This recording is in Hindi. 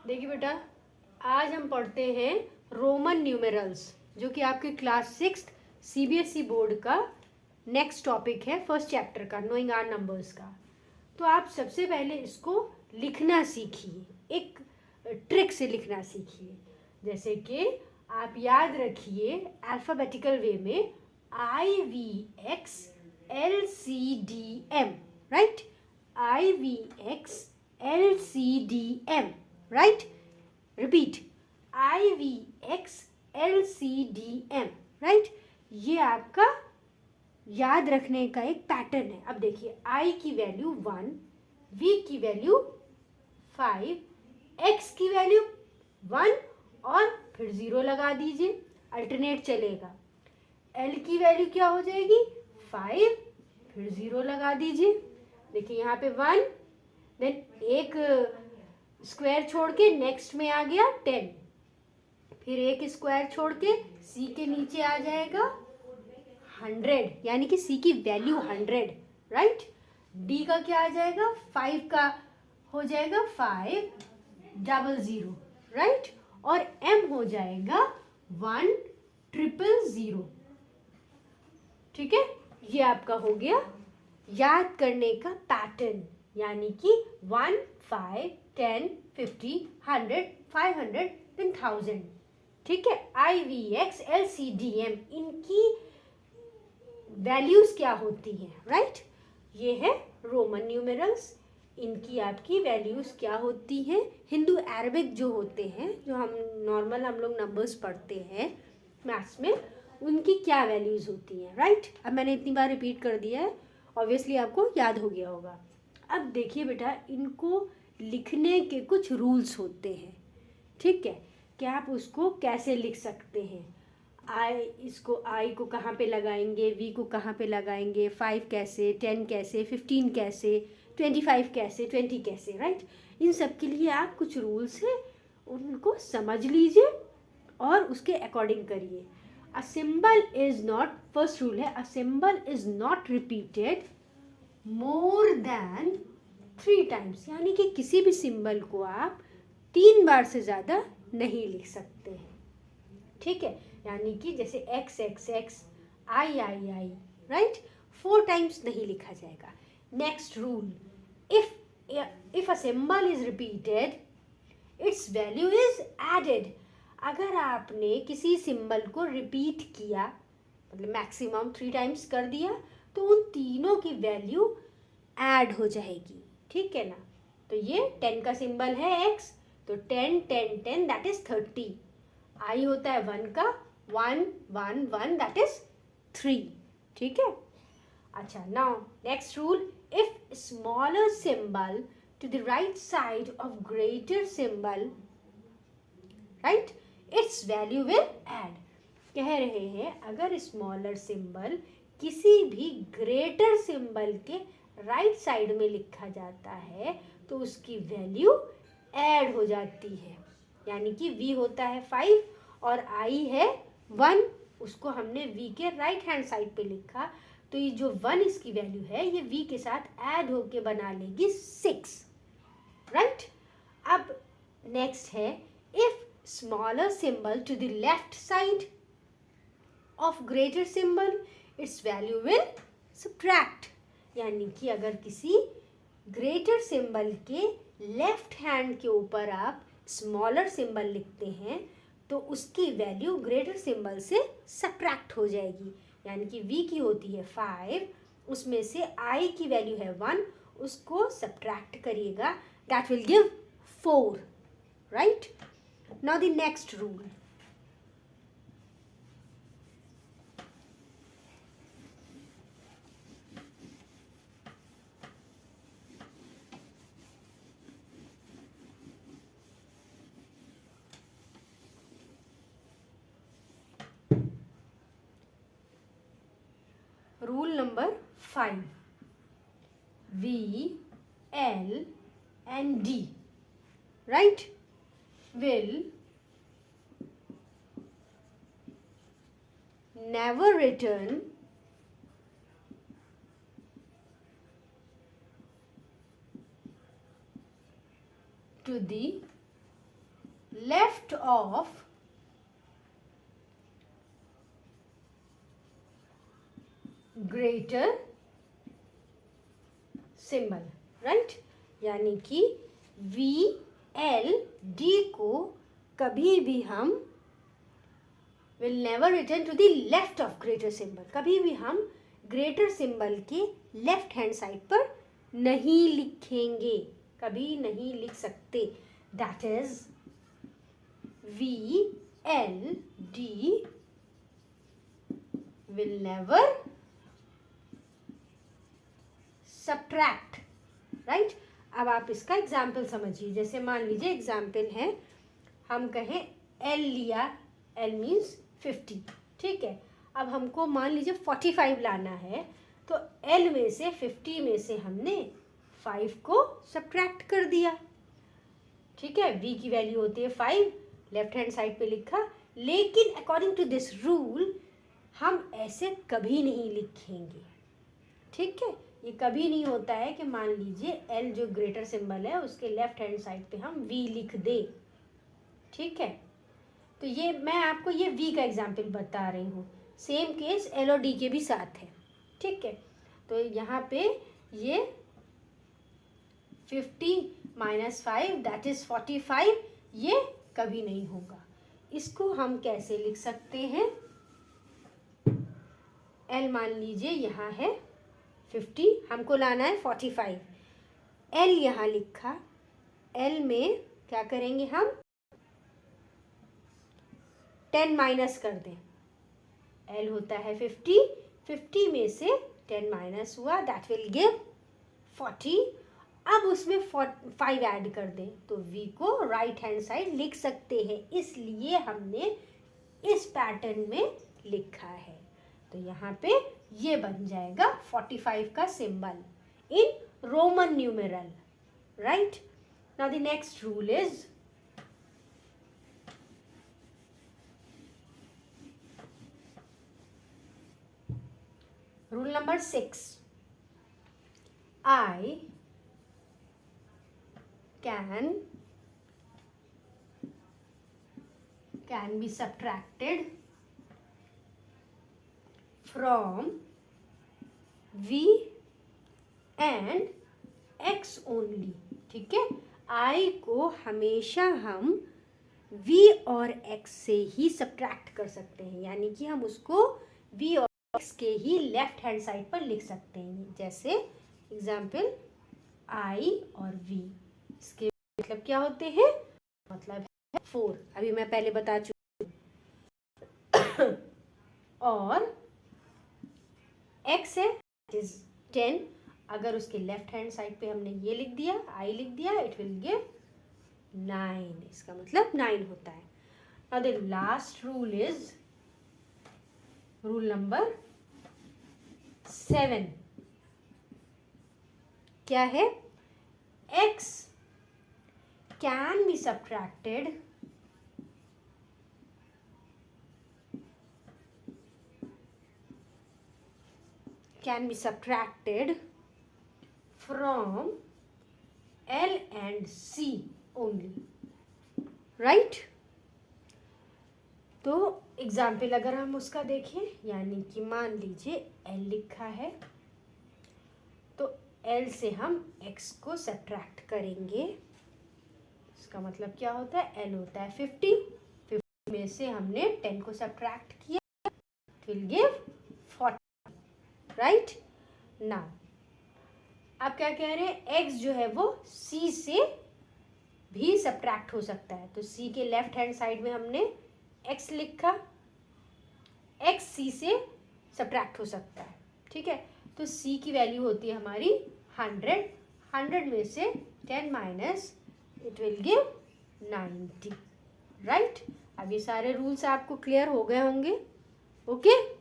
देखिए बेटा, आज हम पढ़ते हैं रोमन न्यूमेरल्स, जो कि आपके क्लास 6 सीबीएसई बोर्ड का नेक्स्ट टॉपिक है, फर्स्ट चैप्टर का, नोइंग आर नंबर्स का। तो आप सबसे पहले इसको लिखना सीखिए, एक ट्रिक से लिखना सीखिए। जैसे कि आप याद रखिए अल्फ़ाबेटिकल वे में IVXLCDM, right? IVXLCDM, right? Repeat, IVXLCDM, right? ये आपका याद रखने का एक पैटर्न है। अब देखिए, I की वैल्यू 1, V की वैल्यू 5, X की वैल्यू 1 और फिर 0 लगा दीजिए, अल्टरनेट चलेगा। L की वैल्यू क्या हो जाएगी? 5, फिर 0 लगा दीजिए। देखिए यहाँ पे 1, देन एक स्क्वायर छोड़ के नेक्स्ट में आ गया 10, फिर एक स्क्वायर छोड़ के C के नीचे आ जाएगा 100, यानी कि C की वैल्यू 100, राइट? D का क्या आ जाएगा? 5 का हो जाएगा 500, राइट? और M हो जाएगा 1000, ठीक है? ये आपका हो गया याद करने का पैटर्न, यानी कि 1, 5, 10, 50, 100, 500, then 1000, ठीक है? IVXLCDM, इनकी वैल्यूज क्या होती हैं, राइट? ये है रोमन न्यूमेरल्स, इनकी आपकी वैल्यूज क्या होती हैं। हिंदू अरबिक जो होते हैं, जो हम नॉर्मल हम लोग नंबर्स पढ़ते हैं मैथ्स में, उनकी क्या वैल्यूज होती हैं, राइट? अब मैंने इतनी बार रिपीट कर दिया है, ऑब्वियसली आपको याद हो गया होगा। अब देखिए बेटा, इनको लिखने के कुछ रूल्स होते हैं, ठीक है? कि आप उसको कैसे लिख सकते हैं। आई को कहाँ पे लगाएंगे, वी को कहाँ पे लगाएंगे, 5 कैसे, 10 कैसे, 15 कैसे, 25 कैसे, 20 कैसे, राइट? इन सब के लिए आप कुछ रूल्स हैं, उनको समझ लीजिए और उसके अकॉर्डिंग करिए। A symbol is not, first rule है, a symbol is not repeated more than 3 times, यानी कि किसी भी सिंबल को आप 3 बार से ज़्यादा नहीं लिख सकते हैं, ठीक है? यानी कि जैसे x x x, I I I, right? 4 times नहीं लिखा जाएगा। Next rule, if a symbol is repeated, it's value is added. अगर आपने किसी सिंबल को रिपीट किया, मतलब मैक्सिमम 3 टाइम्स कर दिया, तो उन तीनों की वैल्यू ऐड हो जाएगी, ठीक है ना? तो ये 10 का सिंबल है x, तो 10 10 10 दैट इज 30। I होता है 1 का, 1 1 1 दैट इज 3, ठीक है? अच्छा, now next rule, if smaller symbol to the right side of greater symbol, right, it's value will add. कह रहे हैं अगर स्मॉलर सिंबल किसी भी ग्रेटर सिंबल के राइट साइड में लिखा जाता है तो उसकी वैल्यू ऐड हो जाती है, यानी कि v होता है 5 और I है 1, उसको हमने v के राइट हैंड साइड पे लिखा, तो ये जो 1 इसकी वैल्यू है ये v के साथ ऐड होके बना लेगी 6, राइट? अब नेक्स्ट है, if smaller symbol to the left side of greater symbol, it's value will subtract, यानी कि अगर किसी ग्रेटर सिंबल के लेफ्ट हैंड के ऊपर आप स्मॉलर सिंबल लिखते हैं तो उसकी वैल्यू ग्रेटर सिंबल से सब्ट्रैक्ट हो जाएगी, यानी कि v की होती है 5, उसमें से I की वैल्यू है 1, उसको सब्ट्रैक्ट करिएगा, that will give 4, right? Now the next rule, rule number 5, V, L and D, right, will never return to the left of greater symbol, right. यानी कि VLD को कभी भी हम will never return to the left of greater symbol, कभी भी हम ग्रेटर सिंबल के लेफ्ट हैंड साइड पर नहीं लिखेंगे, कभी नहीं लिख सकते। That is VLD will never subtract, right. अब आप इसका एग्जाम्पल समझिए। जैसे मान लीजिए एग्जाम्पल है, हम कहें L लिया, L मीन्स 50, ठीक है। अब हमको मान लीजिए 45 लाना है, तो L में से 50 में से हमने 5 को सब्ट्रैक्ट कर दिया, ठीक है। V की वैल्यू होती है 5, लेफ्ट हैंड साइड पे लिखा। लेकिन अकॉर्डिंग टू दिस रूल हम ऐसे कभी नहीं लिखेंगे, ठीक है। ये कभी नहीं होता है कि मान लीजिए L जो ग्रेटर सिंबल है उसके लेफ्ट हैंड साइड पे हम V लिख दे, ठीक है। तो ये मैं आपको ये V का एग्जाम्पल बता रही हूँ। सेम केस L और D के भी साथ है, ठीक है। तो यहाँ पे ये 50 - 5 दैट इज 45, ये कभी नहीं होगा। इसको हम कैसे लिख सकते हैं? L मान लीजिए यहाँ है 50, हमको लाना है 45, L यहाँ लिखा। L में क्या करेंगे हम? 10 माइनस कर दें। L होता है 50, 50 में से 10 माइनस हुआ, दैट विल गिव 40। अब उसमें 5 ऐड कर दें तो V को राइट हैंड साइड लिख सकते हैं, इसलिए हमने इस पैटर्न में लिखा है। तो यहाँ पे ये बन जाएगा 45 का symbol in Roman numeral, right. Now the next rule is rule number 6. I can be subtracted from V and X only, ठीक है। I को हमेशा हम V और X से ही सब्ट्रैक्ट कर सकते हैं, यानी कि हम उसको V और X के ही लेफ्ट हैंड साइड पर लिख सकते हैं। जैसे एग्जाम्पल I और V, इसके मतलब क्या होते हैं? मतलब है 4, अभी मैं पहले बता चुकी हूँ। और X है इज 10, अगर उसके लेफ्ट हैंड साइड पे हमने ये लिख दिया, I लिख दिया, इट विल गिव 9, इसका मतलब 9 होता है। Now the last rule is rule number 7। क्या है? X can be subtracted from L and C only, right? तो एग्जाम्पल अगर हम उसका देखें, यानी कि मान लीजिए L लिखा है, तो L से हम X को सब्ट्रैक्ट करेंगे। इसका मतलब क्या होता है? L होता है 50, 50 में से हमने 10 को सब्ट्रैक्ट किया, it will give 40, right. Now आप क्या कह रहे हैं? X जो है वो C से भी सब्ट्रैक्ट हो सकता है, तो C के लेफ्ट हैंड साइड में हमने X लिखा, X C से सब्ट्रैक्ट हो सकता है, ठीक है। तो C की वैल्यू होती है हमारी 100, 100 में से 10 minus, it will give 90, right. अब ये सारे रूल्स आपको क्लियर हो गए होंगे, ओके।